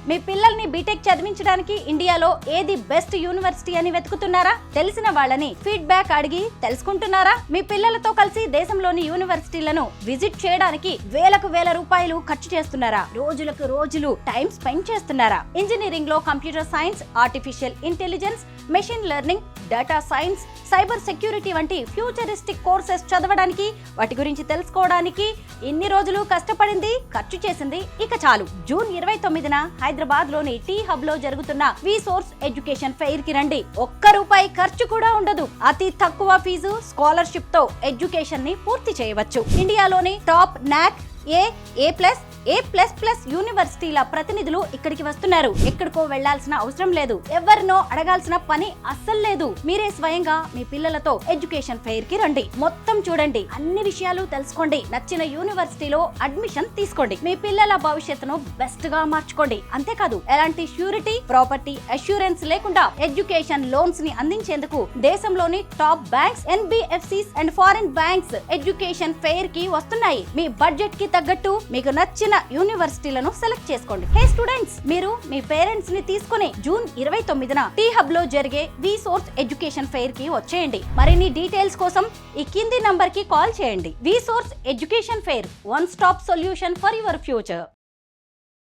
మీ పిల్లల్ని బీటెక్ చదివించడానికి ఇండియాలో ఏది బెస్ట్ యూనివర్సిటీ అని వెతుకుతున్నారా? తెలిసిన వాళ్ళని ఫీడ్బ్యాక్ అడిగి తెలుసుకుంటున్నారా? మీ పిల్లలతో కలిసి దేశంలోని యూనివర్సిటీలను విజిట్ చేయడానికి వేలకు వేల రూపాయలు ఖర్చు చేస్తున్నారా? రోజులకు రోజులు టైం స్పెండ్ చేస్తున్నారా? ఇంజనీరింగ్ లో computer science, artificial intelligence, machine learning, data science, cyber security వంటి ఫ్యూచరిస్టిక్ కోర్సెస్ చదవడానికి, వాటి గురించి తెలుసుకోవడానికి ఇన్ని రోజులు కష్టపడింది, ఖర్చు చేసింది ఇక చాలు. జూన్ 29న హైదరాబాద్ లోని టీ హబ్ లో జరుగుతున్న విసోర్స్ ఎడ్యుకేషన్ ఫెయిర్ కి రండి. ఒక్క రూపాయి ఖర్చు కూడా ఉండదు. అతి తక్కువ ఫీజు, స్కాలర్షిప్ తో ఎడ్యుకేషన్ ని పూర్తి చేయవచ్చు. ఇండియాలోని టాప్ నాక్ ఏ++ యూనివర్సిటీల ప్రతినిధులు ఇక్కడికి వస్తున్నారు. ఎక్కడికో వెళ్లాల్సిన అవసరం లేదు. ఎవరినో అడగాల్సిన పని అస్సలు లేదు. మీరే స్వయంగా మీ పిల్లలతో ఎడ్యుకేషన్ ఫెయిర్ కి రండి. మొత్తం చూడండి, అన్ని విషయాలు తెలుసుకోండి. నచ్చిన యూనివర్సిటీలో అడ్మిషన్ తీసుకోండి. మీ పిల్లల భవిష్యత్తును బెస్ట్ గా మార్చుకోండి. అంతేకాదు, ఎలాంటి ష్యూరిటీ, ప్రాపర్టీ అష్యూరెన్స్ లేకుండా ఎడ్యుకేషన్ లోన్స్ ని అందించేందుకు దేశంలోని top banks, NBFCs and foreign banks education fair కి వస్తున్నాయి. మీ బడ్జెట్ కి తగ్గట్టు మీకు నచ్చిన యూనివర్సిటీలను సెలెక్ట్ చేసుకోండి. హే స్టూడెంట్స్, మీరు మీ పేరెంట్స్ ని తీసుకుని జూన్ 29న టీ హబ్ లో జరిగే విసోర్స్ ఎడ్యుకేషన్ ఫెయిర్ కి వచ్చేయండి. మరిన్ని డీటెయిల్స్ కోసం ఈ కింది నంబర్ కి కాల్ చేయండి. విసోర్స్ education fair, one stop solution for your future.